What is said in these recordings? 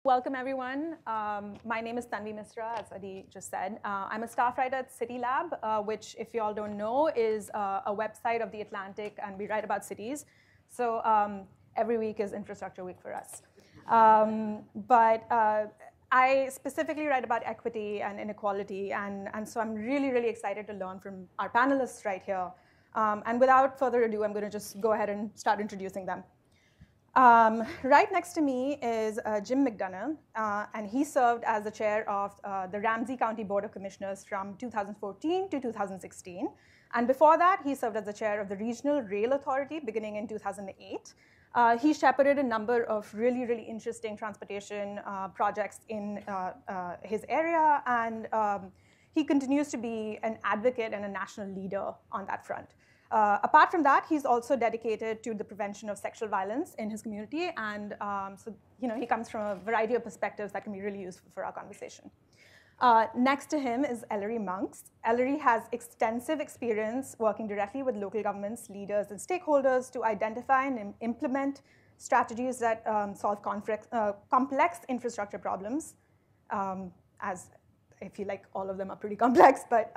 Welcome, everyone. My name is Tanvi Misra, as Adi just said. I'm a staff writer at City Lab, which, if you all don't know, is a website of The Atlantic, and we write about cities. So every week is infrastructure week for us. But I specifically write about equity and inequality, and so I'm really, really excited to learn from our panelists right here. And without further ado, I'm going to just go ahead and start introducing them. Right next to me is Jim McDonough, and he served as the chair of the Ramsey County Board of Commissioners from 2014 to 2016. And before that, he served as the chair of the Regional Rail Authority beginning in 2008. He shepherded a number of really, really interesting transportation projects in his area, and he continues to be an advocate and a national leader on that front. Apart from that, he's also dedicated to the prevention of sexual violence in his community, and so he comes from a variety of perspectives that can be really useful for our conversation. Next to him is Ellery Monks. Ellery has extensive experience working directly with local governments, leaders, and stakeholders to identify and implement strategies that solve complex infrastructure problems, as I feel like all of them are pretty complex, but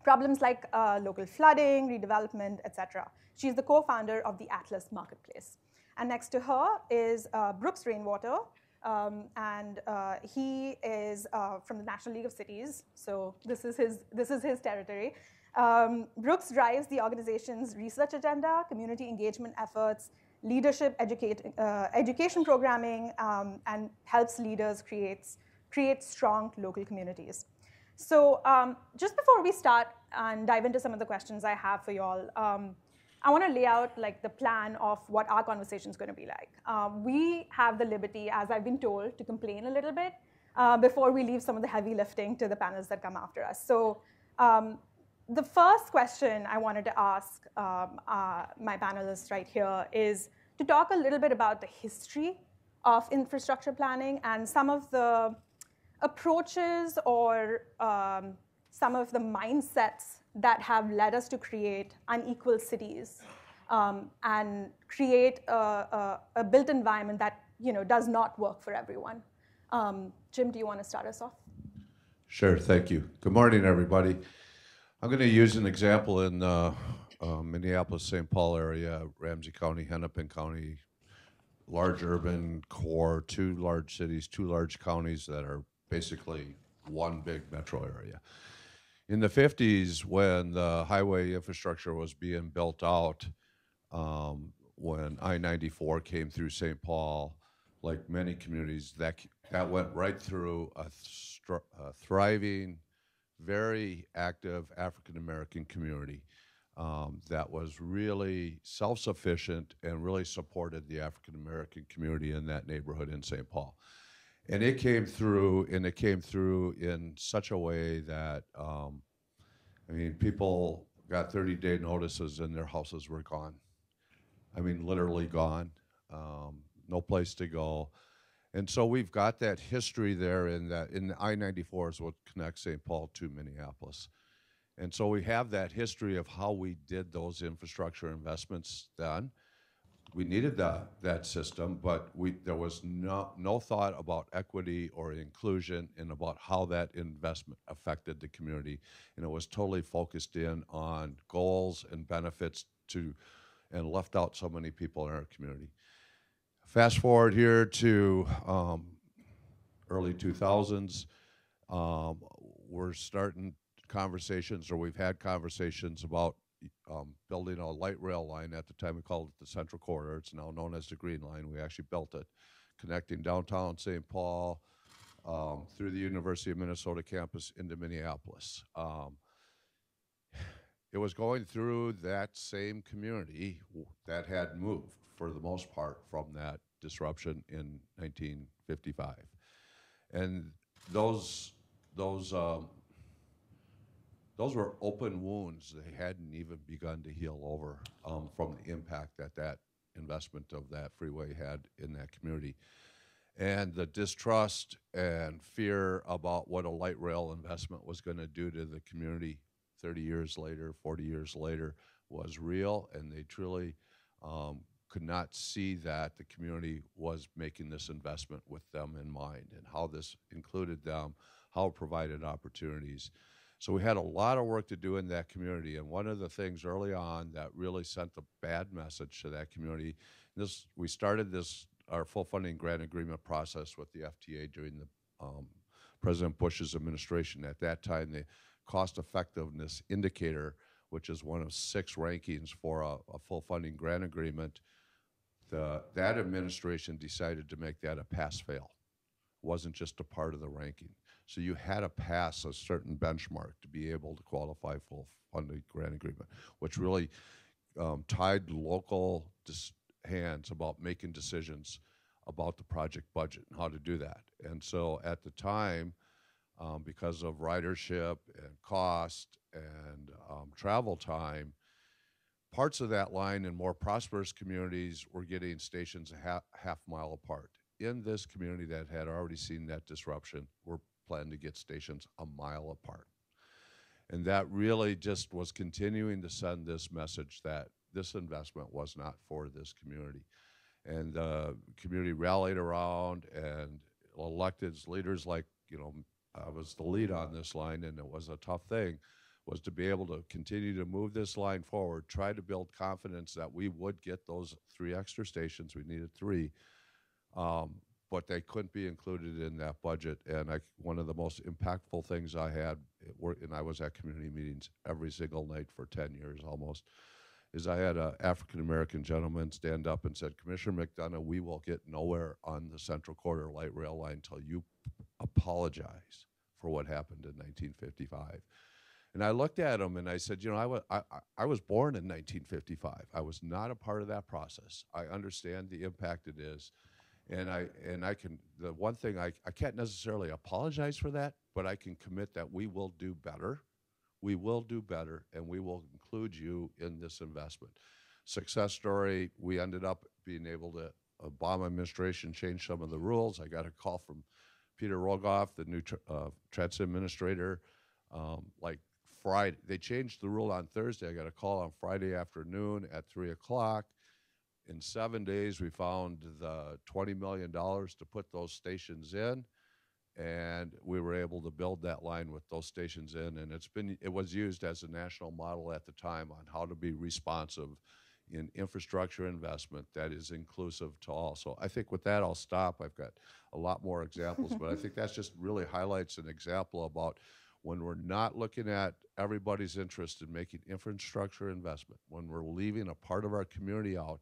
problems like local flooding, redevelopment, et cetera. She's the co-founder of the Atlas Marketplace. And next to her is Brooks Rainwater, and he is from the National League of Cities, so this is his territory. Brooks drives the organization's research agenda, community engagement efforts, leadership education programming, and helps leaders create strong local communities. So just before we start and dive into some of the questions I have for you all, I want to lay out the plan of what our conversation is going to be like. We have the liberty, as I've been told, to complain a little bit before we leave some of the heavy lifting to the panels that come after us. So the first question I wanted to ask my panelists right here is to talk a little bit about the history of infrastructure planning and some of the approaches or some of the mindsets that have led us to create unequal cities and create a built environment that does not work for everyone. Jim, do you want to start us off? Sure, thank you. Good morning, everybody. I'm going to use an example in Minneapolis-St. Paul area, Ramsey County, Hennepin County, large urban core, two large cities, two large counties that are basically one big metro area. In the 50s, when the highway infrastructure was being built out, when I-94 came through St. Paul, like many communities, that went right through a thriving, very active African-American community that was really self-sufficient and really supported the African-American community in that neighborhood in St. Paul. And it came through in such a way that, people got 30-day notices and their houses were gone. Literally gone, no place to go. And so we've got that history there in the I-94 is what connects St. Paul to Minneapolis. And so we have that history of how we did those infrastructure investments then. We needed that system, but there was no thought about equity or inclusion and about how that investment affected the community. And it was totally focused in on goals and benefits and left out so many people in our community. Fast forward here to early 2000s, we're starting conversations, or we've had conversations about building a light rail line. At the time we called it the Central Corridor. It's now known as the Green Line. We actually built it, connecting downtown St. Paul through the University of Minnesota campus into Minneapolis. It was going through that same community that had moved, for the most part, from that disruption in 1955. And those were open wounds. They hadn't even begun to heal over from the impact that investment of that freeway had in that community. And the distrust and fear about what a light rail investment was going to do to the community 30 years later, 40 years later, was real, and they truly could not see that the community was making this investment with them in mind and how this included them, how it provided opportunities. So we had a lot of work to do in that community, and one of the things early on that really sent a bad message to that community, we started our full funding grant agreement process with the FTA during the President Bush's administration. At that time, the cost effectiveness indicator, which is one of 6 rankings for a full funding grant agreement, that administration decided to make that a pass-fail. It wasn't just a part of the ranking. So you had to pass a certain benchmark to be able to qualify full funding grant agreement, which really tied local hands about making decisions about the project budget and how to do that. And so at the time, because of ridership and cost and travel time, parts of that line in more prosperous communities were getting stations a half mile apart. In this community that had already seen that disruption, we're planning to get stations a mile apart. And that really just was continuing to send this message that this investment was not for this community. And the community rallied around and elected leaders like, I was the lead on this line, and it was a tough thing, was to be able to continue to move this line forward, try to build confidence that we would get those 3 extra stations. We needed 3, but they couldn't be included in that budget. And one of the most impactful things I had, and I was at community meetings every single night for 10 years almost, is I had an African-American gentleman stand up and said, Commissioner McDonough, we will get nowhere on the Central Corridor Light Rail line until you apologize for what happened in 1955. And I looked at him and I said, I was born in 1955. I was not a part of that process. I understand the impact it is. And the one thing, I can't necessarily apologize for that, but I can commit that we will do better. We will do better, and we will include you in this investment. Success story, we ended up being able to, Obama administration changed some of the rules. I got a call from Peter Rogoff, the new transit administrator, like Friday. They changed the rule on Thursday. I got a call on Friday afternoon at 3 o'clock. In 7 days, we found the $20 million to put those stations in, and we were able to build that line with those stations in. And it was used as a national model at the time on how to be responsive in infrastructure investment that is inclusive to all. So I think with that, I'll stop. I've got a lot more examples, but I think that's just really highlights an example about when we're not looking at everybody's interest in making infrastructure investment, when we're leaving a part of our community out,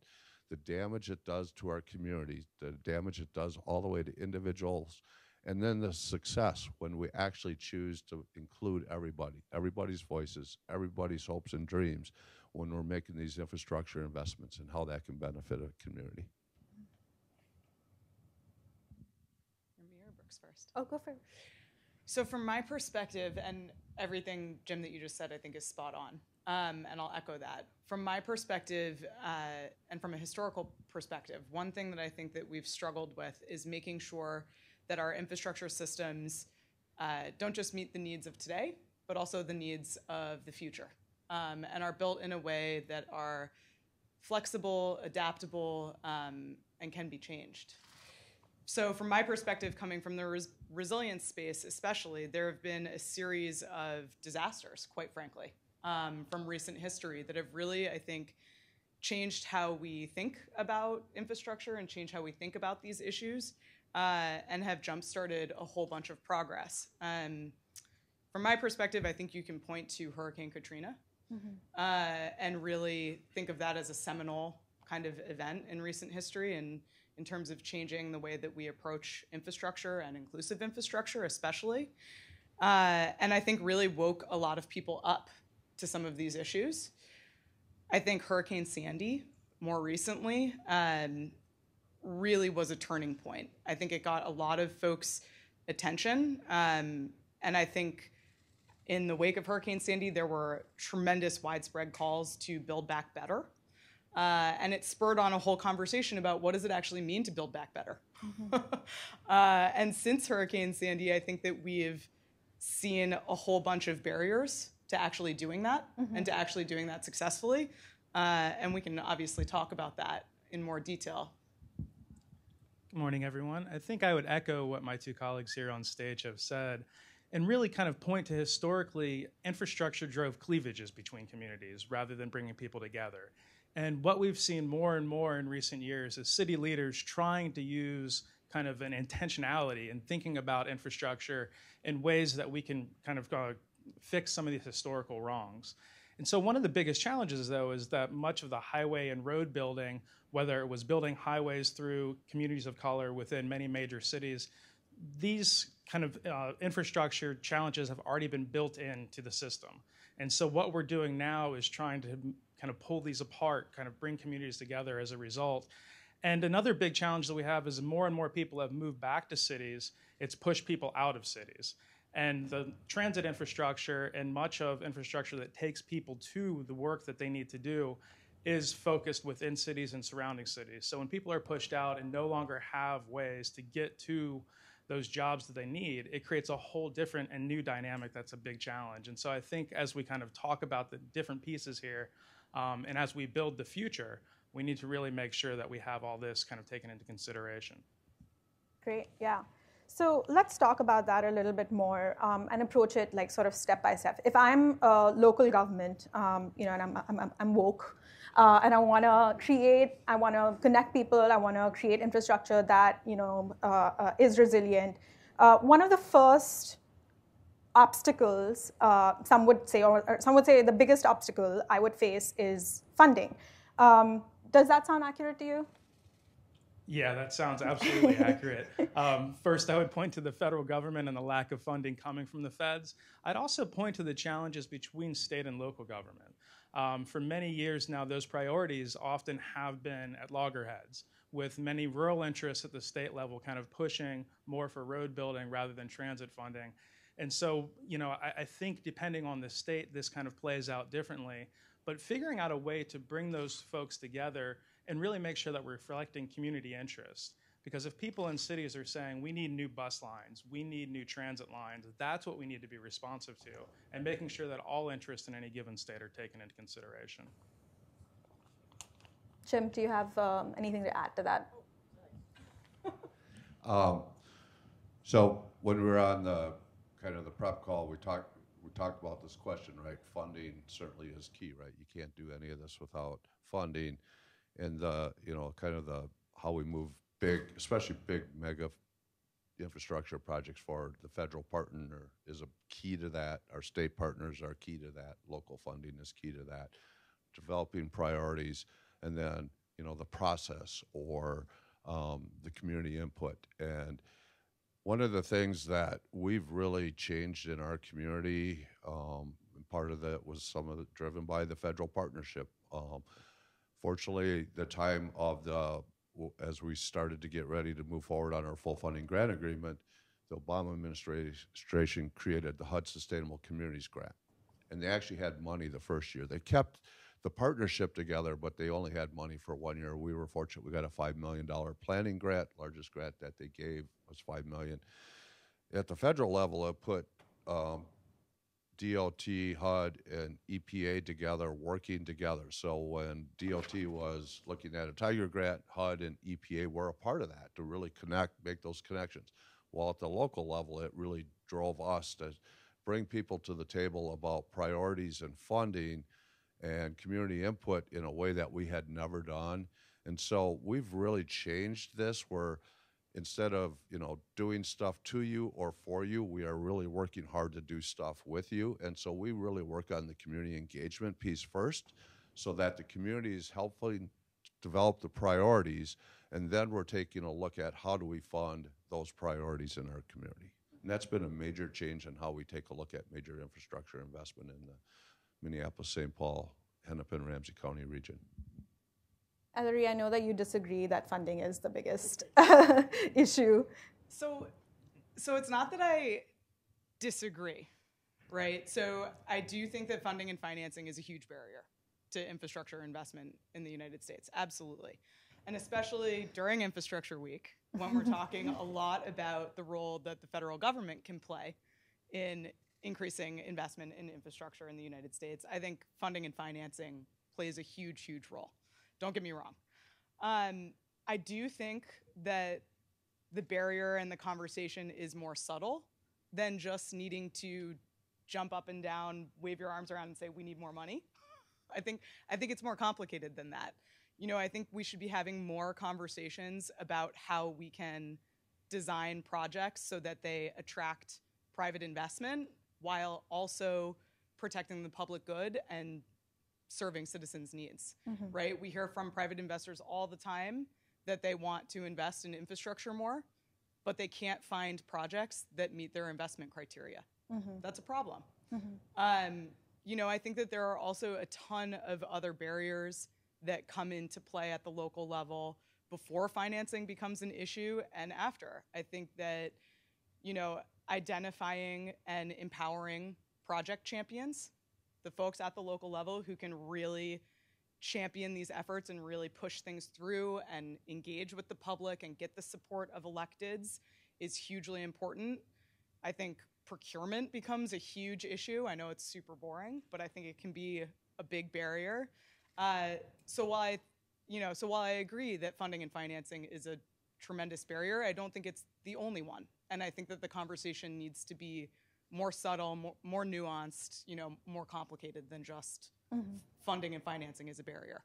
the damage it does to our community, the damage it does all the way to individuals, and then the success when we actually choose to include everybody's voices, everybody's hopes and dreams when we're making these infrastructure investments and how that can benefit a community. Me or Brooks first? Oh, go for it. So from my perspective, and everything, Jim, that you just said, I think is spot on. And I'll echo that. From my perspective, and from a historical perspective, one thing that I think that we've struggled with is making sure that our infrastructure systems don't just meet the needs of today, but also the needs of the future, and are built in a way that are flexible, adaptable, and can be changed. So from my perspective, coming from the resilience space especially, there have been a series of disasters, quite frankly, from recent history that have really, I think, changed how we think about infrastructure and changed how we think about these issues, and have jump-started a whole bunch of progress. From my perspective, I think you can point to Hurricane Katrina, and really think of that as a seminal kind of event in recent history, and in terms of changing the way that we approach infrastructure and inclusive infrastructure especially. And I think really woke a lot of people up to some of these issues. I think Hurricane Sandy, more recently, really was a turning point. I think it got a lot of folks' attention, and I think in the wake of Hurricane Sandy, there were tremendous widespread calls to build back better. And it spurred on a whole conversation about what does it actually mean to build back better. And since Hurricane Sandy, I think that we've seen a whole bunch of barriers to actually doing that, and to actually doing that successfully. And we can obviously talk about that in more detail. Good morning, everyone. I think I would echo what my two colleagues here on stage have said and really kind of point to historically, infrastructure drove cleavages between communities rather than bringing people together. And what we've seen more and more in recent years is city leaders trying to use kind of an intentionality and thinking about infrastructure in ways that we can kind of fix some of these historical wrongs. And so one of the biggest challenges, though, is that much of the highway and road building, whether it was building highways through communities of color within many major cities, these kind of infrastructure challenges have already been built into the system. And so what we're doing now is trying to kind of pull these apart, kind of bring communities together as a result. And another big challenge that we have is more and more people have moved back to cities. It's pushed people out of cities. And the transit infrastructure and much of infrastructure that takes people to the work that they need to do is focused within cities and surrounding cities. So when people are pushed out and no longer have ways to get to those jobs that they need, it creates a whole different and new dynamic that's a big challenge. And so I think as we kind of talk about the different pieces here, and as we build the future, we need to really make sure that we have all this kind of taken into consideration. Great, yeah. So let's talk about that a little bit more and approach it like sort of step by step. If I'm a local government, and I'm woke, and I want to connect people, I want to create infrastructure that is resilient. One of the first obstacles, some would say the biggest obstacle I would face is funding. Does that sound accurate to you? Yeah, that sounds absolutely accurate. First, I would point to the federal government and the lack of funding coming from the feds. I'd also point to the challenges between state and local government. For many years now, those priorities often have been at loggerheads, with many rural interests at the state level kind of pushing more for road building rather than transit funding. And so, I think depending on the state, this kind of plays out differently. But figuring out a way to bring those folks together and really make sure that we're reflecting community interest. Because if people in cities are saying, we need new bus lines, we need new transit lines, that's what we need to be responsive to, and making sure that all interests in any given state are taken into consideration. Jim, do you have anything to add to that? So when we were on the kind of the prep call, we talked about this question, right? Funding certainly is key, right? You can't do any of this without funding. And how we move big, especially big mega infrastructure projects forward. The federal partner is a key to that. Our state partners are key to that. Local funding is key to that. Developing priorities, and then the process or the community input. And one of the things that we've really changed in our community, part of that was some of it driven by the federal partnership. Fortunately, the time of as we started to get ready to move forward on our full funding grant agreement, the Obama administration created the HUD Sustainable Communities Grant. And they actually had money the first year. They kept the partnership together, but they only had money for 1 year. We were fortunate. We got a $5 million planning grant. Largest grant that they gave was $5 million. At the federal level, it put DOT, HUD, and EPA together, working together. So when DOT was looking at a Tiger grant, HUD and EPA were a part of that to really make those connections. While at the local level, it really drove us to bring people to the table about priorities and funding and community input in a way that we had never done. And so we've really changed this where instead of doing stuff to you or for you, we are really working hard to do stuff with you. And so we really work on the community engagement piece first so that the community is helping develop the priorities, and then we're taking a look at how do we fund those priorities in our community. And that's been a major change in how we take a look at major infrastructure investment in the Minneapolis, St. Paul, Hennepin, Ramsey County region. Ellery, I know that you disagree that funding is the biggest issue. So it's not that I disagree, right? So I do think that funding and financing is a huge barrier to infrastructure investment in the United States, absolutely. And especially during Infrastructure Week, when we're talking a lot about the role that the federal government can play in increasing investment in infrastructure in the United States, I think funding and financing plays a huge, huge role. Don't get me wrong. I do think that the barrier and the conversation is more subtle than just needing to jump up and down, wave your arms around and say, we need more money. I think it's more complicated than that. I think we should be having more conversations about how we can design projects so that they attract private investment while also protecting the public good and serving citizens' needs, right? We hear from private investors all the time that they want to invest in infrastructure more, but they can't find projects that meet their investment criteria. That's a problem. I think that there are also a ton of other barriers that come into play at the local level before financing becomes an issue and after. I think that, identifying and empowering project champions, the folks at the local level who can really champion these efforts and really push things through and engage with the public and get the support of electeds is hugely important. I think procurement becomes a huge issue. I know it's super boring, but I think it can be a big barrier. So while I agree that funding and financing is a tremendous barrier, I don't think it's the only one. And I think that the conversation needs to be more subtle, more nuanced, more complicated than just funding and financing is a barrier.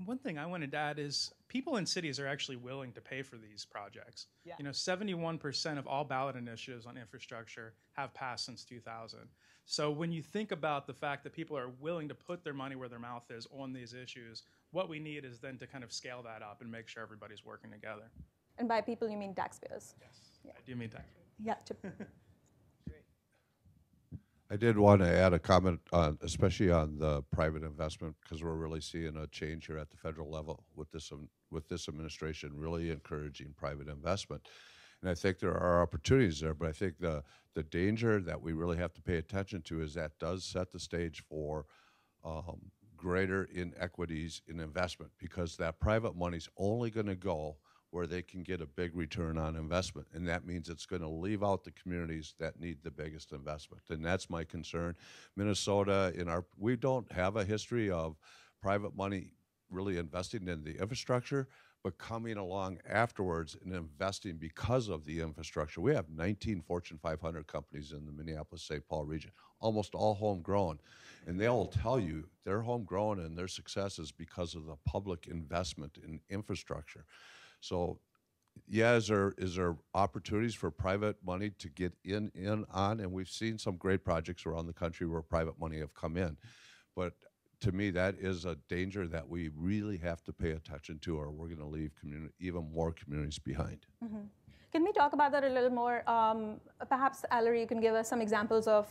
One thing I wanted to add is people in cities are actually willing to pay for these projects. Yeah. 71% of all ballot initiatives on infrastructure have passed since 2000. So when you think about the fact that people are willing to put their money where their mouth is on these issues, what we need is then to kind of scale that up and make sure everybody's working together. And by people, you mean taxpayers? Yes, yeah. I do mean taxpayers. Yeah, Chip. I did want to add a comment, especially on the private investment, because we're really seeing a change here at the federal level with this administration really encouraging private investment. And I think there are opportunities there, but I think the danger that we really have to pay attention to is that does set the stage for greater inequities in investment, because that private money's only going to go where they can get a big return on investment. And that means it's going to leave out the communities that need the biggest investment. And that's my concern. Minnesota, we don't have a history of private money really investing in the infrastructure, but coming along afterwards and investing because of the infrastructure. We have 19 Fortune 500 companies in the Minneapolis-St. Paul region, almost all homegrown. And they'll tell you they're homegrown and their success is because of the public investment in infrastructure. So, yeah, is there opportunities for private money to get in on? And we've seen some great projects around the country where private money have come in. But to me, that is a danger that we really have to pay attention to, or we're going to leave even more communities behind. Can we talk about that a little more? Perhaps, Ellery, you can give us some examples of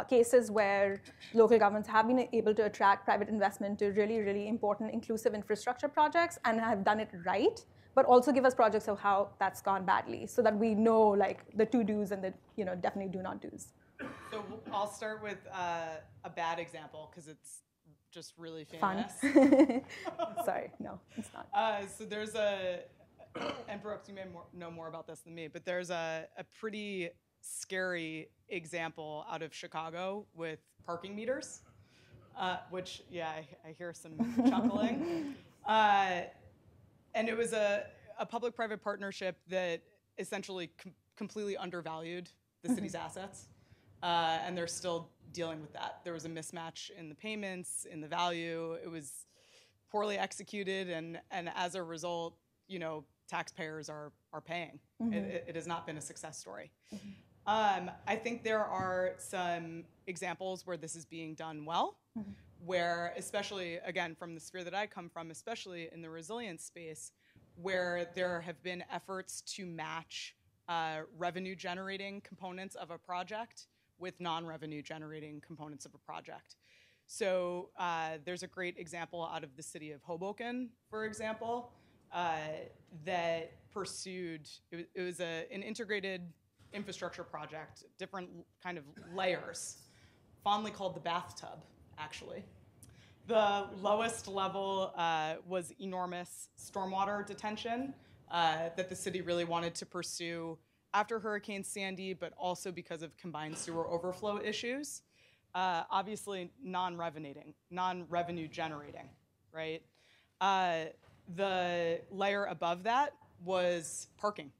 cases where local governments have been able to attract private investment to really, really important inclusive infrastructure projects and have done it right, but also give us projects of how that's gone badly, so that we know like the to-dos and the definitely do not do's. So I'll start with a bad example because it's just really famous. Fun. Sorry, no, it's not. So there's and Brooks, you may know more about this than me, but there's a pretty scary example out of Chicago with parking meters, which, yeah, I hear some chuckling. And it was a public-private partnership that essentially completely undervalued the city's assets, and they're still dealing with that. There was a mismatch in the payments, in the value. It was poorly executed, and as a result, taxpayers are paying. It has not been a success story. I think there are some examples where this is being done well, where especially, again, from the sphere that I come from, especially in the resilience space, where there have been efforts to match revenue-generating components of a project with non-revenue generating components of a project. So there's a great example out of the city of Hoboken, for example, that pursued, it was an integrated infrastructure project, different kind of layers, fondly called the bathtub, actually. The lowest level was enormous stormwater detention that the city really wanted to pursue after Hurricane Sandy, but also because of combined sewer overflow issues. Obviously non-revenue generating, right? The layer above that was parking,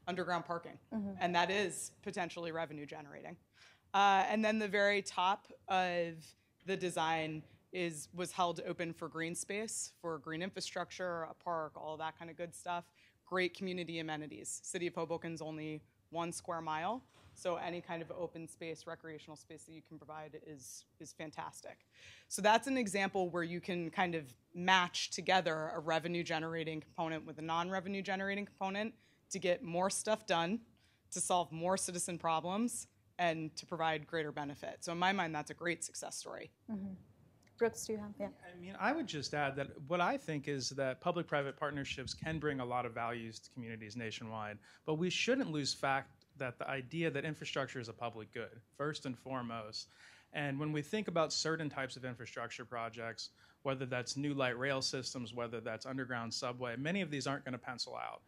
underground parking, and that is potentially revenue generating. And then the very top of the design was held open for green space, for green infrastructure, a park, all of that kind of good stuff. Great community amenities. City of Hoboken's only 1 square mile, so any kind of open space, recreational space that you can provide is fantastic. So that's an example where you can kind of match together a revenue generating component with a non-revenue generating component to get more stuff done, to solve more citizen problems, and to provide greater benefit. So in my mind, that's a great success story. Brooks, do you have? Yeah. I mean, I would just add that what I think is that public-private partnerships can bring a lot of values to communities nationwide, but we shouldn't lose fact that the idea that infrastructure is a public good, first and foremost. And when we think about certain types of infrastructure projects, whether that's new light rail systems, whether that's underground subway, many of these aren't going to pencil out.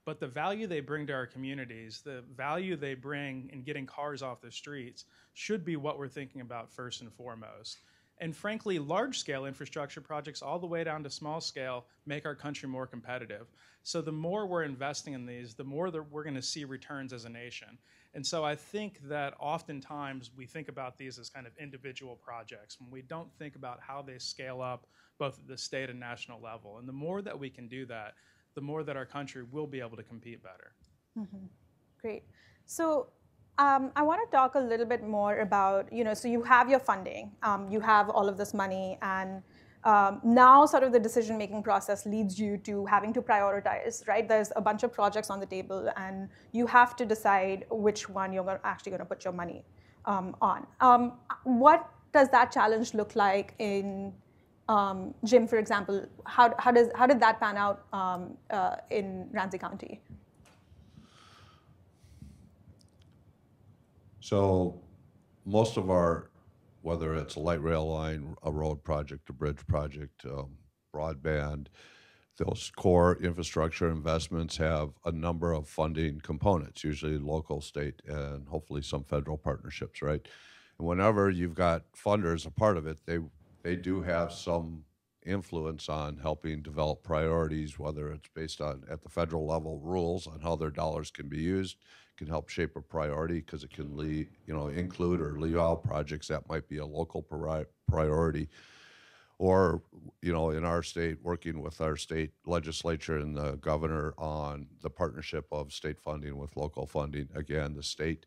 But the value they bring to our communities, the value they bring in getting cars off the streets should be what we're thinking about first and foremost. And frankly, large-scale infrastructure projects all the way down to small scale make our country more competitive. So the more we're investing in these, the more that we're going to see returns as a nation. And so I think that oftentimes we think about these as kind of individual projects when we don't think about how they scale up both at the state and national level. And the more that we can do that, the more that our country will be able to compete better. Great. So I want to talk a little bit more about, so you have your funding, you have all of this money, and now sort of the decision-making process leads you to having to prioritize, right? There's a bunch of projects on the table, and you have to decide which one you're actually going to put your money on. What does that challenge look like in Jim, for example? How did that pan out in Ramsey County? So most of our, whether it's a light rail line, a road project, a bridge project, broadband, those core infrastructure investments have a number of funding components, usually local, state, and hopefully some federal partnerships, right? And whenever you've got funders a part of it, they do have some influence on helping develop priorities, whether it's based on, at the federal level, rules on how their dollars can be used, can help shape a priority because it can include or leave out projects that might be a local priority. Or, in our state, working with our state legislature and the governor on the partnership of state funding with local funding. Again, the state,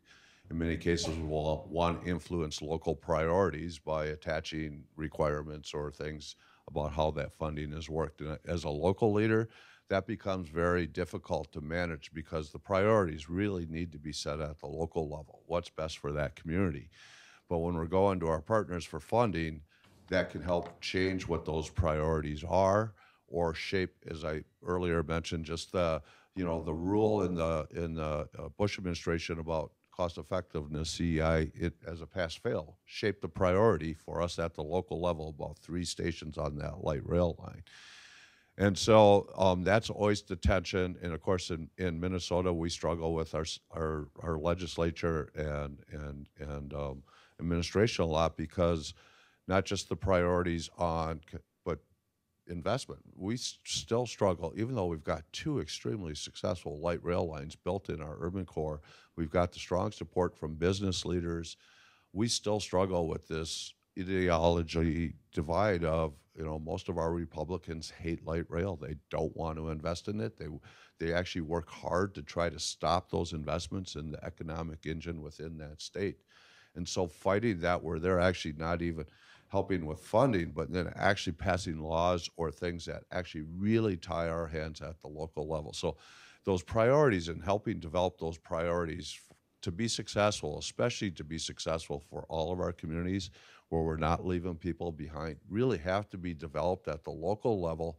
in many cases, will influence local priorities by attaching requirements or things about how that funding is worked. And as a local leader, that becomes very difficult to manage because the priorities really need to be set at the local level. What's best for that community? But when we're going to our partners for funding, that can help change what those priorities are or shape, as I earlier mentioned, just the rule in the Bush administration about cost effectiveness, CEI, it as a pass-fail, shaped the priority for us at the local level, about 3 stations on that light rail line. And so that's always the tension. And of course, in Minnesota, we struggle with our legislature and administration a lot because not just the priorities on, but investment. We still struggle, even though we've got 2 extremely successful light rail lines built in our urban core. We've got the strong support from business leaders. We still struggle with this ideology divide of, most of our Republicans hate light rail. They don't want to invest in it. They actually work hard to try to stop those investments in the economic engine within that state. And so fighting that where they're actually not even helping with funding, but then actually passing laws or things that actually really tie our hands at the local level. So those priorities and helping develop those priorities to be successful, especially to be successful for all of our communities where we're not leaving people behind, really have to be developed at the local level.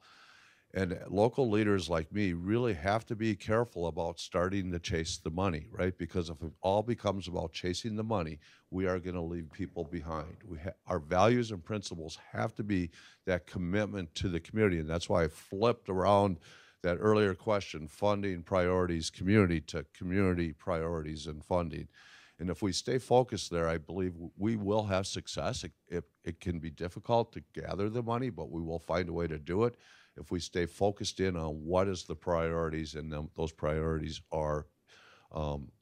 And local leaders like me really have to be careful about starting to chase the money, right? Because if it all becomes about chasing the money, we are going to leave people behind. Our values and principles have to be that commitment to the community. And that's why I flipped around that earlier question, funding priorities, community, to community priorities and funding. And if we stay focused there, I believe we will have success. It can be difficult to gather the money, but we will find a way to do it if we stay focused in on what is the priorities, and those priorities are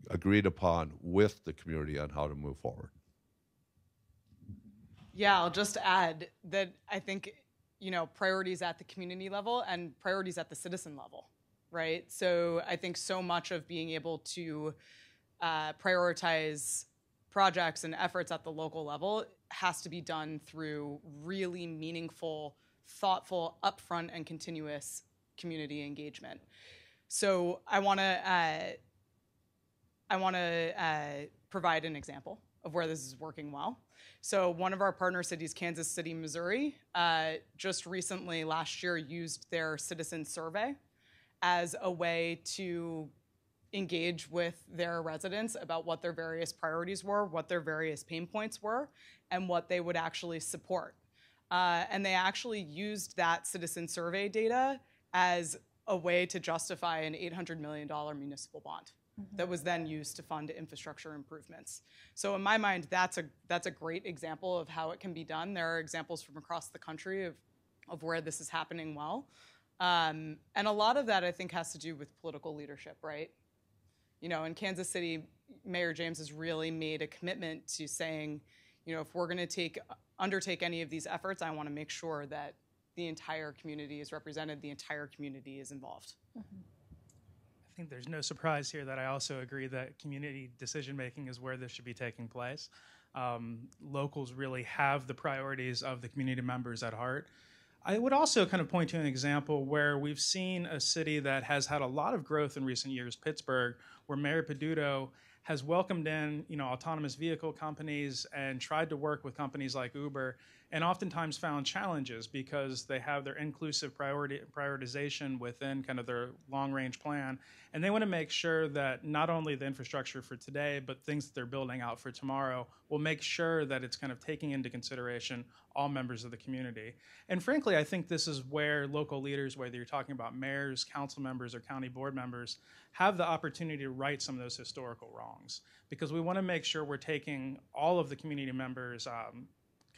agreed upon with the community on how to move forward. Yeah, I'll just add that I think, priorities at the community level and priorities at the citizen level, right? So I think so much of being able to prioritize projects and efforts at the local level has to be done through really meaningful, thoughtful, upfront, and continuous community engagement. So I want to provide an example of where this is working well. So one of our partner cities, Kansas City, Missouri, just recently last year used their citizen survey as a way to engage with their residents about what their various priorities were, what their various pain points were, and what they would actually support. And they actually used that citizen survey data as a way to justify an $800 million municipal bond that was then used to fund infrastructure improvements. So in my mind, that's a great example of how it can be done. There are examples from across the country of where this is happening well. And a lot of that, I think, has to do with political leadership, right? In Kansas City, Mayor James has really made a commitment to saying, if we're going to undertake any of these efforts, I want to make sure that the entire community is represented, the entire community is involved. Mm-hmm. I think there's no surprise here that I also agree that community decision-making is where this should be taking place. Locals really have the priorities of the community members at heart. I would also kind of point to an example where we've seen a city that has had a lot of growth in recent years, Pittsburgh, where Mayor Peduto has welcomed in, autonomous vehicle companies and tried to work with companies like Uber, and oftentimes found challenges because they have their inclusive prioritization within kind of their long-range plan, and they want to make sure that not only the infrastructure for today, but things that they're building out for tomorrow will make sure that it's kind of taking into consideration all members of the community. And frankly, I think this is where local leaders, whether you're talking about mayors, council members, or county board members, have the opportunity to right some of those historical wrongs, because we want to make sure we're taking all of the community members'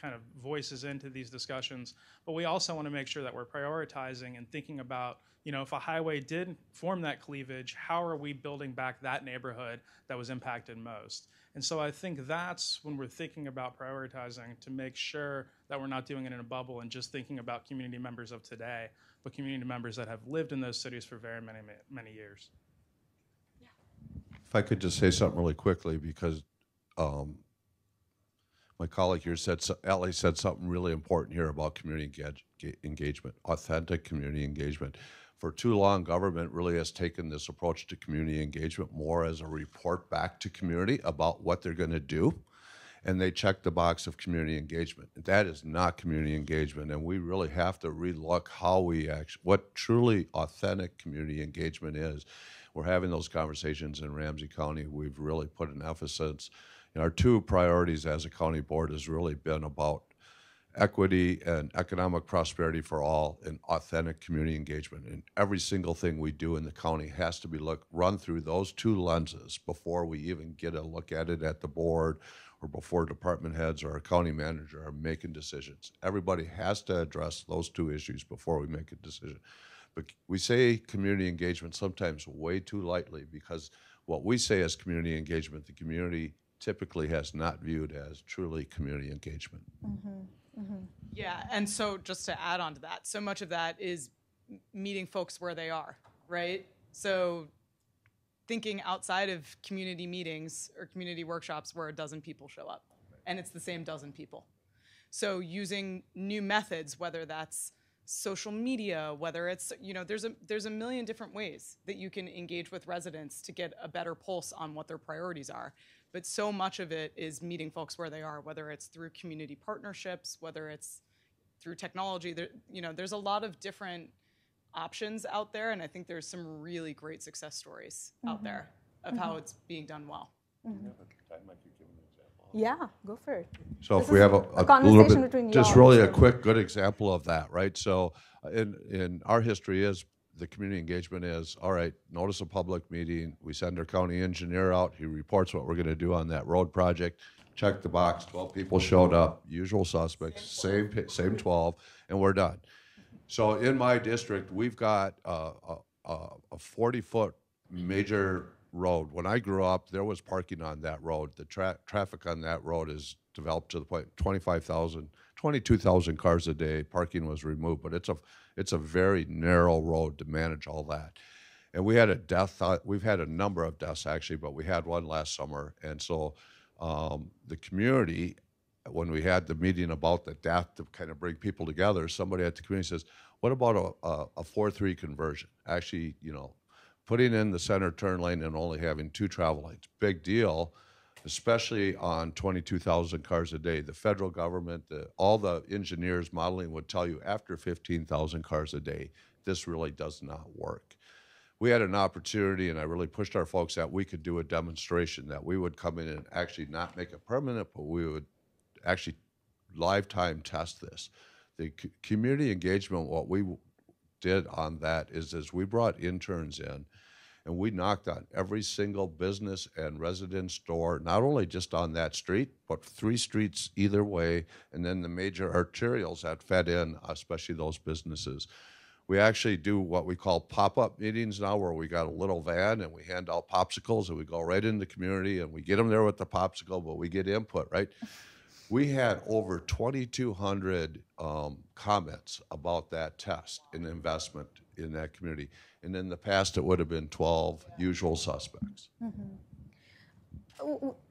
kind of voices into these discussions, but we also want to make sure that we're prioritizing and thinking about, if a highway did form that cleavage, how are we building back that neighborhood that was impacted most? And so I think that's when we're thinking about prioritizing, to make sure that we're not doing it in a bubble and just thinking about community members of today, but community members that have lived in those cities for very many, many years. If I could just say something really quickly, because my colleague here Allie said something really important here about community engagement, authentic community engagement. For too long, government really has taken this approach to community engagement more as a report back to community about what they're going to do, and they check the box of community engagement. That is not community engagement, and we really have to relook what truly authentic community engagement is. We're having those conversations in Ramsey County. We've really put an emphasis. Our two priorities as a county board has really been about equity and economic prosperity for all and authentic community engagement. And every single thing we do in the county has to be run through those two lenses before we even get a look at it at the board, or before department heads or a county manager are making decisions. Everybody has to address those two issues before we make a decision. But we say community engagement sometimes way too lightly, because what we say as community engagement, the community typically has not viewed as truly community engagement. Mm-hmm. Mm-hmm. Yeah, and so just to add on to that, so much of that is meeting folks where they are, right? So thinking outside of community meetings or community workshops where a dozen people show up, and it's the same dozen people. So using new methods, whether that's social media, whether it's, there's a million different ways that you can engage with residents to get a better pulse on what their priorities are. But so much of it is meeting folks where they are, whether it's through community partnerships, whether it's through technology. There's a lot of different options out there, and I think there's some really great success stories out there of how it's being done well. Mm-hmm. Yeah, go for it. So this if we have a conversation little bit, between just y'all. really a quick good example of that, right? So in our history is the community engagement is, all right, notice a public meeting, we send our county engineer out, he reports what we're gonna do on that road project, check the box, 12 people showed up, usual suspects, same 12, and we're done. So in my district, we've got a 40-foot major road. When I grew up, there was parking on that road. The traffic on that road is developed to the point 22,000 cars a day. Parking was removed, but it's a very narrow road to manage all that. And we had a death. We've had a number of deaths actually, but we had one last summer. And so the community, when we had the meeting about the death to kind of bring people together, somebody at the community says, "What about a 4-3 conversion? Actually, putting in the center turn lane and only having 2 travel lanes. Big deal, especially on 22,000 cars a day. The federal government, all the engineers modeling would tell you after 15,000 cars a day, this really does not work. We had an opportunity, and I really pushed our folks that we could do a demonstration, that we would come in and actually not make it permanent, but we would actually lifetime test this. The community engagement, what we did on that is we brought interns in, and we knocked on every single business and residence door, not only just on that street, but 3 streets either way, and then the major arterials that fed in, especially those businesses. We actually do what we call pop-up meetings now, where we got a little van and we hand out popsicles and we go right in the community and we get them there with the popsicle, but we get input, right? We had over 2,200 comments about that test and investment in that community. And in the past, it would have been 12 usual suspects.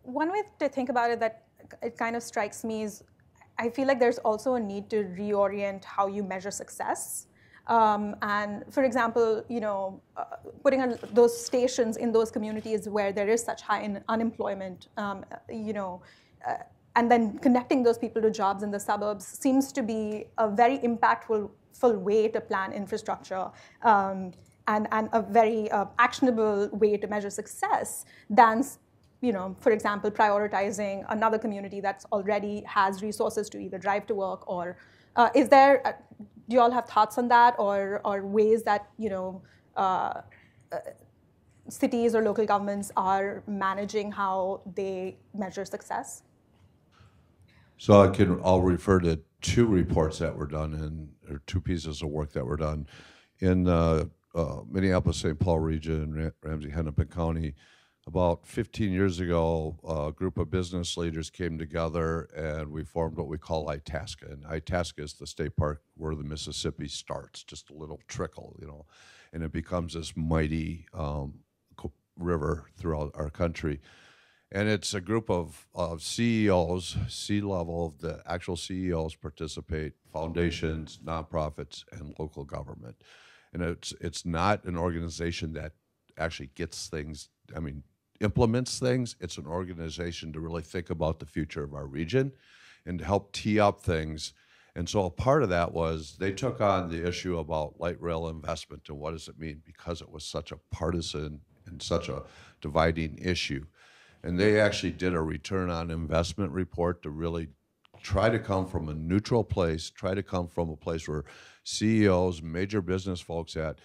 One way to think about it that it kind of strikes me is I feel like there's also a need to reorient how you measure success. And for example, putting those stations in those communities where there is such high unemployment, and then connecting those people to jobs in the suburbs seems to be a very impactful way to plan infrastructure, and a very actionable way to measure success than, for example, prioritizing another community that already has resources to either drive to work or do you all have thoughts on that, or ways that cities or local governments are managing how they measure success? So I'll refer to 2 reports that were done or 2 pieces of work that were done in Minneapolis, St. Paul region, Ramsey-Hennepin County. About 15 years ago, a group of business leaders came together and we formed what we call Itasca. And Itasca is the state park where the Mississippi starts, just a little trickle, and it becomes this mighty river throughout our country. And it's a group of CEOs, C-level, the actual CEOs participate, foundations, nonprofits, and local government. And it's not an organization that actually gets things, implements things. It's an organization to really think about the future of our region and to help tee up things. And so a part of that was they took on the issue about light rail investment and what does it mean, because it was such a partisan and such a dividing issue. And they actually did a return on investment report to really try to come from a neutral place, try to come from a place where CEOs, major business folks are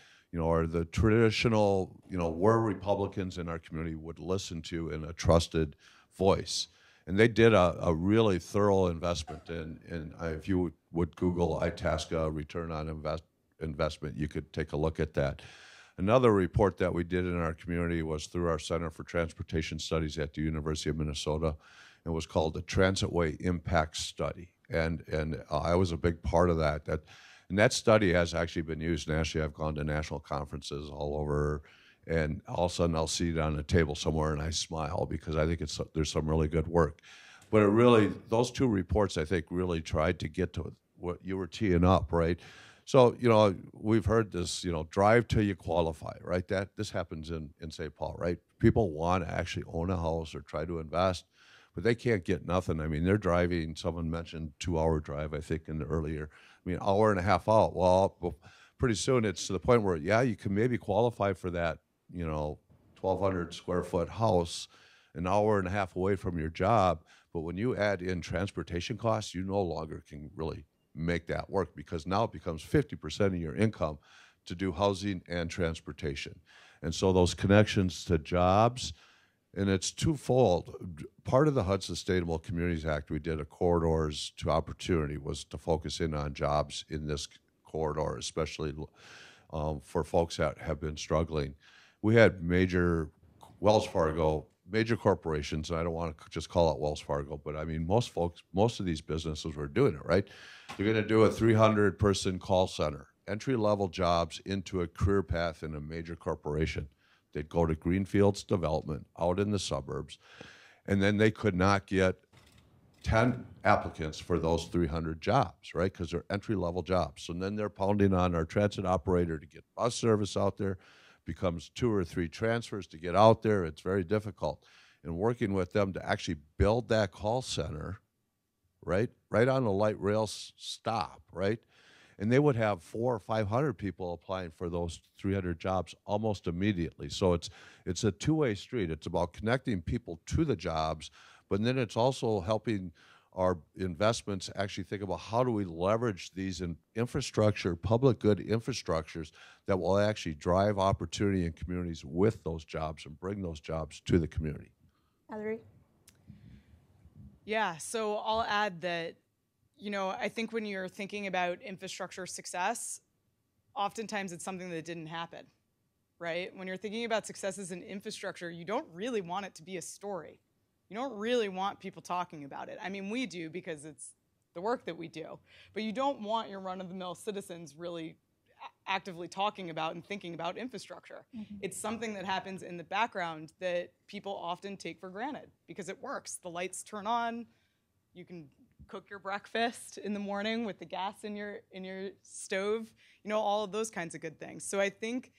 the traditional, we're Republicans in our community would listen to in a trusted voice. And they did a really thorough investment. And if you would Google Itasca return on investment, you could take a look at that. Another report that we did in our community was through our Center for Transportation Studies at the University of Minnesota. It was called the Transitway Impact Study. And I was a big part of that. And that study has actually been used nationally. I've gone to national conferences all over, and all of a sudden I'll see it on a table somewhere and I smile because I think there's some really good work. But those 2 reports, I think, really tried to get to what you were teeing up, right? So, we've heard this, drive till you qualify, right? This happens in St. Paul, right? People want to actually own a house or try to invest, but they can't get nothing. They're driving, someone mentioned 2-hour drive, I think, in the earlier, hour and a half out. Well, pretty soon it's to the point where, you can maybe qualify for that, 1,200 square foot house an hour and a half away from your job. But when you add in transportation costs, you no longer can really make that work, because now it becomes 50% of your income to do housing and transportation. And so those connections to jobs, and it's twofold. Part of the HUD Sustainable Communities Act, we did a corridors to opportunity, was to focus in on jobs in this corridor, especially for folks that have been struggling. We had major Wells Fargo, major corporations, and I don't want to just call it Wells Fargo, but I mean, most of these businesses were doing it, right? They're going to do a 300-person call center, entry-level jobs into a career path in a major corporation. They'd go to greenfields development out in the suburbs, and then they could not get 10 applicants for those 300 jobs, right? Because they're entry-level jobs. So then they're pounding on our transit operator to get bus service out there. Becomes 2 or 3 transfers to get out there. It's very difficult. And working with them to actually build that call center, right on a light rail stop, right? And they would have 400 or 500 people applying for those 300 jobs almost immediately. So it's a two-way street. It's about connecting people to the jobs, but then it's also helping our investments actually think about how do we leverage these infrastructure, public good infrastructures that will actually drive opportunity in communities with those jobs and bring those jobs to the community. Ellery? Yeah, so I'll add that, I think when you're thinking about infrastructure success, oftentimes it's something that didn't happen, right? When you're thinking about successes in infrastructure, you don't really want it to be a story. You don't really want people talking about it. I mean, we do because it's the work that we do. But you don't want your run-of-the-mill citizens really actively talking about and thinking about infrastructure. Mm-hmm. It's something that happens in the background that people often take for granted because it works. The lights turn on. You can cook your breakfast in the morning with the gas in your stove. All of those kinds of good things. So I think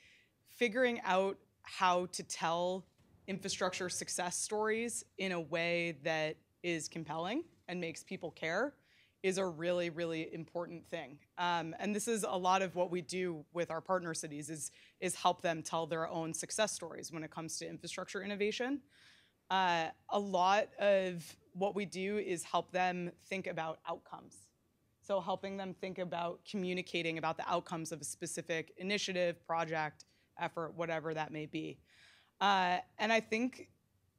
figuring out how to tell infrastructure success stories in a way that is compelling and makes people care is a really, really important thing. And this is a lot of what we do with our partner cities is help them tell their own success stories when it comes to infrastructure innovation. A lot of what we do is help them think about outcomes. So helping them think about communicating about the outcomes of a specific initiative, project, effort, whatever that may be. And I think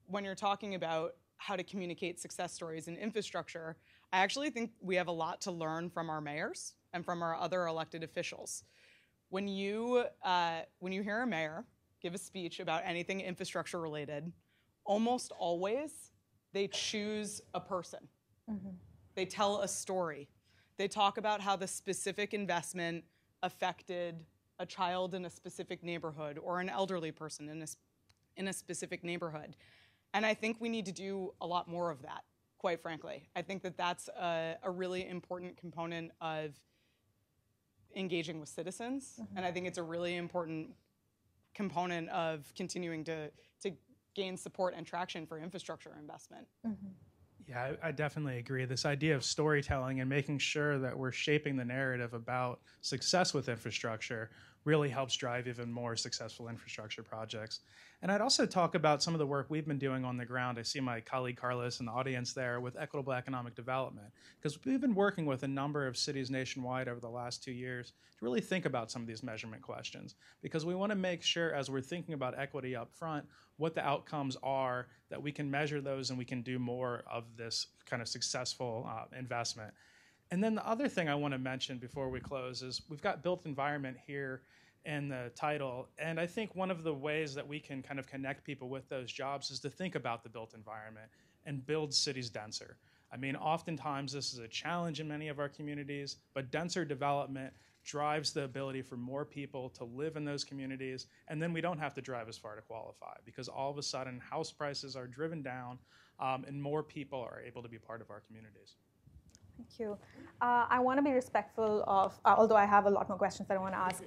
when you're talking about how to communicate success stories in infrastructure, I actually think we have a lot to learn from our mayors and from our other elected officials. When you hear a mayor give a speech about anything infrastructure related, almost always they choose a person. Mm-hmm. They tell a story. They talk about how the specific investment affected a child in a specific neighborhood or an elderly person in a specific neighborhood. And I think we need to do a lot more of that, quite frankly. I think that that's a really important component of engaging with citizens. Mm-hmm. And I think it's a really important component of continuing to gain support and traction for infrastructure investment. Mm-hmm. Yeah, I definitely agree. This idea of storytelling and making sure that we're shaping the narrative about success with infrastructure really helps drive even more successful infrastructure projects. And I'd also talk about some of the work we've been doing on the ground. I see my colleague Carlos in the audience there with equitable economic development, because we've been working with a number of cities nationwide over the last 2 years to really think about some of these measurement questions, because we want to make sure as we're thinking about equity up front, what the outcomes are, that we can measure those and we can do more of this kind of successful investment. And then the other thing I want to mention before we close is we've got built environment here in the title. And I think one of the ways that we can kind of connect people with those jobs is to think about the built environment and build cities denser. I mean, oftentimes this is a challenge in many of our communities, but denser development drives the ability for more people to live in those communities, and then we don't have to drive as far to qualify, because all of a sudden house prices are driven down and more people are able to be part of our communities. Thank you. I want to be respectful of, although I have a lot more questions that I want to ask.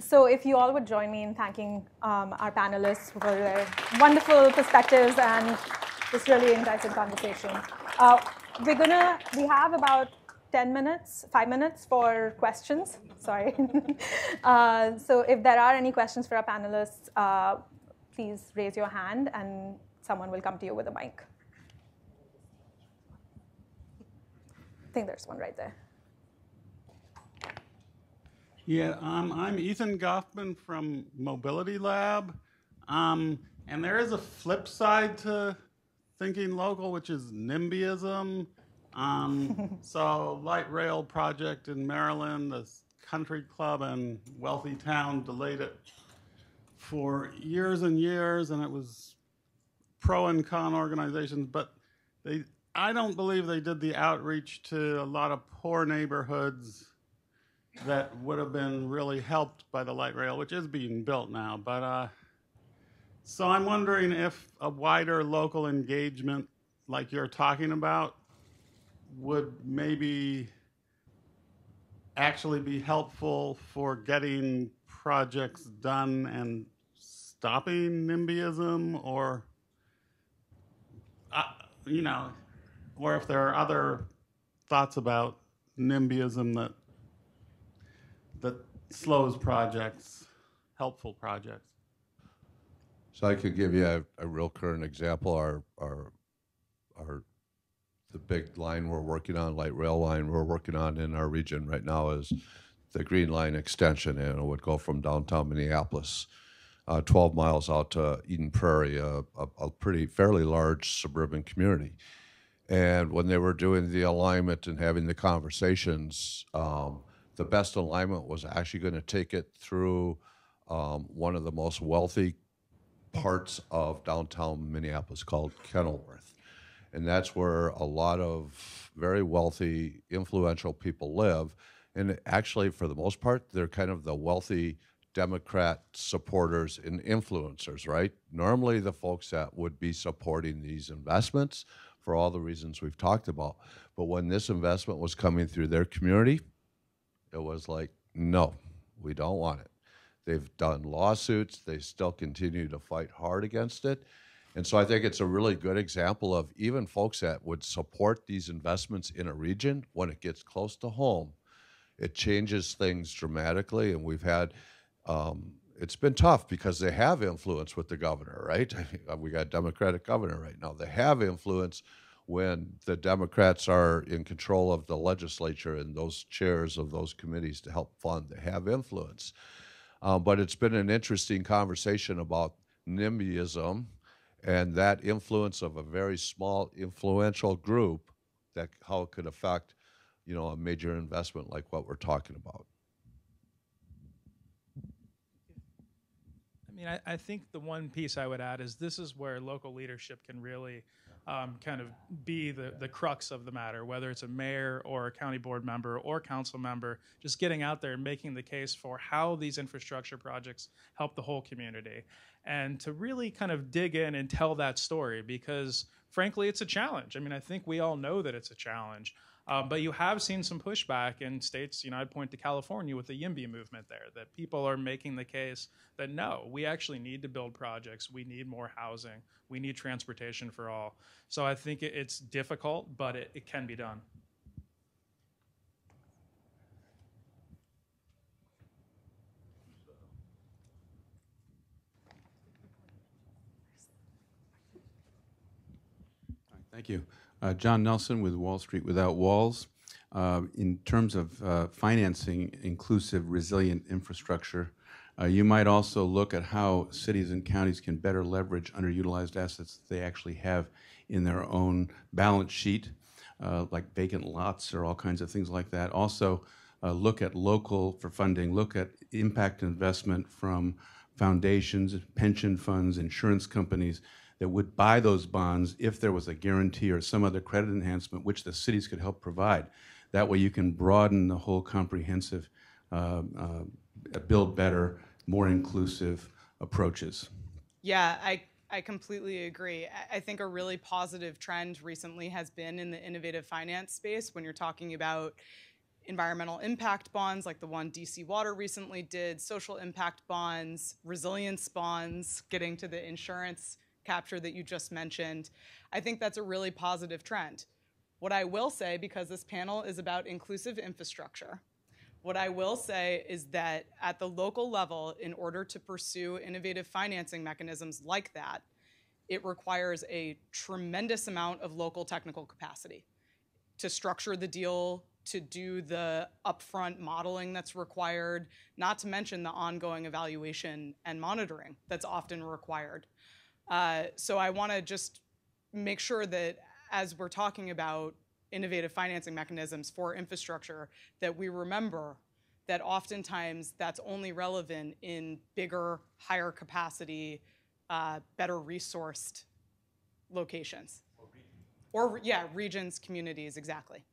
So if you all would join me in thanking our panelists for their wonderful perspectives and this really insightful conversation. We have about 5 minutes for questions. Sorry. So if there are any questions for our panelists, please raise your hand and someone will come to you with a mic. I think there's one right there. Yeah, I'm Ethan Goffman from Mobility Lab. And there is a flip side to thinking local, which is NIMBYism. So light rail project in Maryland, the country club and wealthy town delayed it for years and years, and it was pro and con organizations, but I don't believe they did the outreach to a lot of poor neighborhoods that would have been really helped by the light rail, which is being built now. But so I'm wondering if a wider local engagement like you're talking about would maybe actually be helpful for getting projects done and stopping NIMBYism, or or if there are other thoughts about NIMBYism that slows projects, helpful projects. So I could give you a real current example. The big line we're working on, light rail line we're working on in our region right now, is the Green Line extension, and it would go from downtown Minneapolis 12 miles out to Eden Prairie, a fairly large suburban community. And when they were doing the alignment and having the conversations, the best alignment was actually going to take it through one of the most wealthy parts of downtown Minneapolis called Kenilworth. And that's where a lot of very wealthy, influential people live. And actually, for the most part, they're kind of the wealthy Democrat supporters and influencers, right? Normally the folks that would be supporting these investments for all the reasons we've talked about. But when this investment was coming through their community, it was like, no, we don't want it. They've done lawsuits. They still continue to fight hard against it. And so I think it's a really good example of even folks that would support these investments in a region, when it gets close to home, it changes things dramatically. And we've had, it's been tough because they have influence with the governor, right? I mean, we got a Democratic governor right now. They have influence when the Democrats are in control of the legislature and those chairs of those committees to help fund. They have influence. But it's been an interesting conversation about NIMBYism and that influence of a very small influential group, that how it could affect, a major investment like what we're talking about. I mean, I think the one piece I would add is this is where local leadership can really kind of be the crux of the matter, whether it's a mayor or a county board member or council member, just getting out there and making the case for how these infrastructure projects help the whole community. And to really kind of dig in and tell that story, because frankly, it's a challenge. I mean, I think we all know that it's a challenge. But you have seen some pushback in states, I'd point to California with the YIMBY movement there, that people are making the case that no, we actually need to build projects, we need more housing, we need transportation for all. So I think it's difficult, but it can be done. Thank you. John Nelson with Wall Street Without Walls. In terms of financing inclusive, resilient infrastructure, you might also look at how cities and counties can better leverage underutilized assets that they actually have in their own balance sheet, like vacant lots or all kinds of things like that. Also, look at local for funding, look at impact investment from foundations, pension funds, insurance companies that would buy those bonds if there was a guarantee or some other credit enhancement which the cities could help provide. That way you can broaden the whole comprehensive, build better, more inclusive approaches. Yeah, I completely agree. I think a really positive trend recently has been in the innovative finance space when you're talking about environmental impact bonds like the one DC Water recently did, social impact bonds, resilience bonds, getting to the insurance capture that you just mentioned. I think that's a really positive trend. What I will say, because this panel is about inclusive infrastructure, what I will say is that at the local level, in order to pursue innovative financing mechanisms like that, it requires a tremendous amount of local technical capacity to structure the deal to do the upfront modeling that's required, not to mention the ongoing evaluation and monitoring that's often required. So I want to just make sure that as we're talking about innovative financing mechanisms for infrastructure, that we remember that oftentimes that's only relevant in bigger, higher capacity, better resourced locations. Or regions, communities, exactly.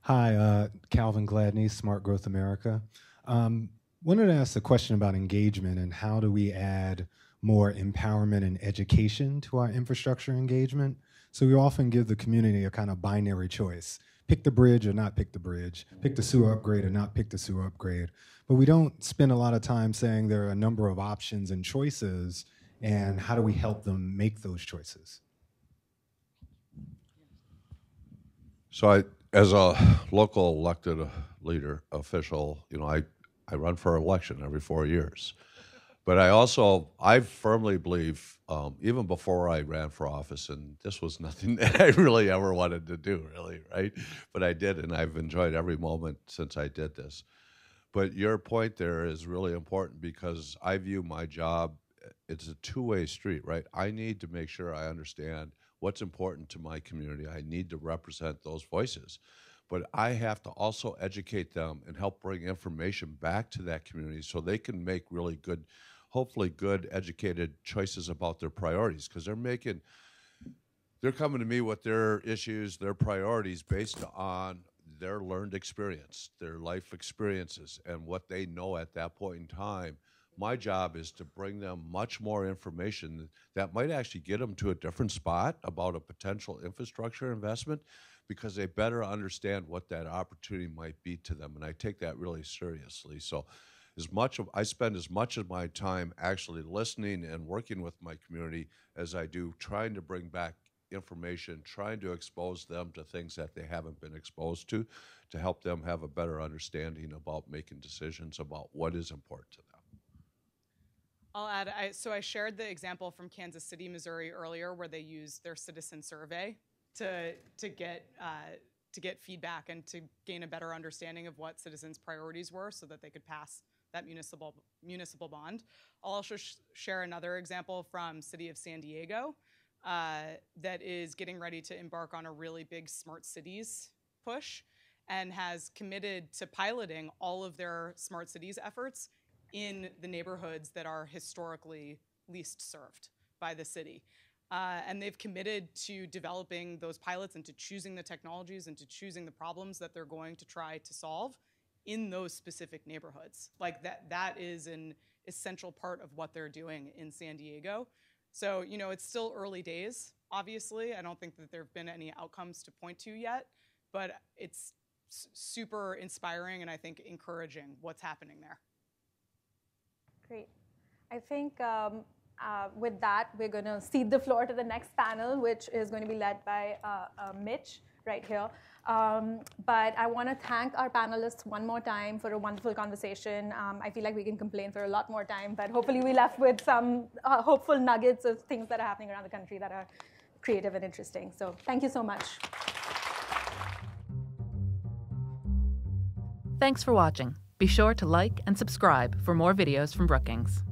Hi, Calvin Gladney, Smart Growth America. Wanted to ask a question about engagement and how do we add more empowerment and education to our infrastructure engagement. So we often give the community a kind of binary choice. Pick the bridge or not pick the bridge. Pick the sewer upgrade or not pick the sewer upgrade. But we don't spend a lot of time saying there are a number of options and choices, and how do we help them make those choices? So as a local elected leader, official, I run for election every 4 years. But I firmly believe, even before I ran for office, and this was nothing that I really ever wanted to do, really, right? But I did, and I've enjoyed every moment since I did this. But your point there is really important because I view my job, it's a two-way street, right? I need to make sure I understand what's important to my community. I need to represent those voices. But I have to also educate them and help bring information back to that community so they can make really good, hopefully good, educated choices about their priorities, because they're coming to me with their issues, their priorities based on their learned experience, their life experiences, and what they know at that point in time. My job is to bring them much more information that might actually get them to a different spot about a potential infrastructure investment, because they better understand what that opportunity might be to them. And I take that really seriously. So I spend as much of my time actually listening and working with my community as I do trying to bring back information, trying to expose them to things that they haven't been exposed to help them have a better understanding about making decisions about what is important to them. I'll add, so I shared the example from Kansas City, Missouri earlier, where they used their citizen survey to get feedback and to gain a better understanding of what citizens' priorities were so that they could pass that municipal bond. I'll also share another example from City of San Diego that is getting ready to embark on a really big smart cities push and has committed to piloting all of their smart cities efforts in the neighborhoods that are historically least served by the city. And they've committed to developing those pilots and to choosing the technologies and to choosing the problems that they're going to try to solve in those specific neighborhoods. Like that is an essential part of what they're doing in San Diego. So, it's still early days, obviously. I don't think that there have been any outcomes to point to yet, but it's super inspiring and I think encouraging what's happening there. Great. I think with that, we're going to cede the floor to the next panel, which is going to be led by Mitch right here. But I want to thank our panelists one more time for a wonderful conversation. I feel like we can complain for a lot more time, but hopefully we left with some hopeful nuggets of things that are happening around the country that are creative and interesting. So thank you so much. Thanks for watching. Be sure to like and subscribe for more videos from Brookings.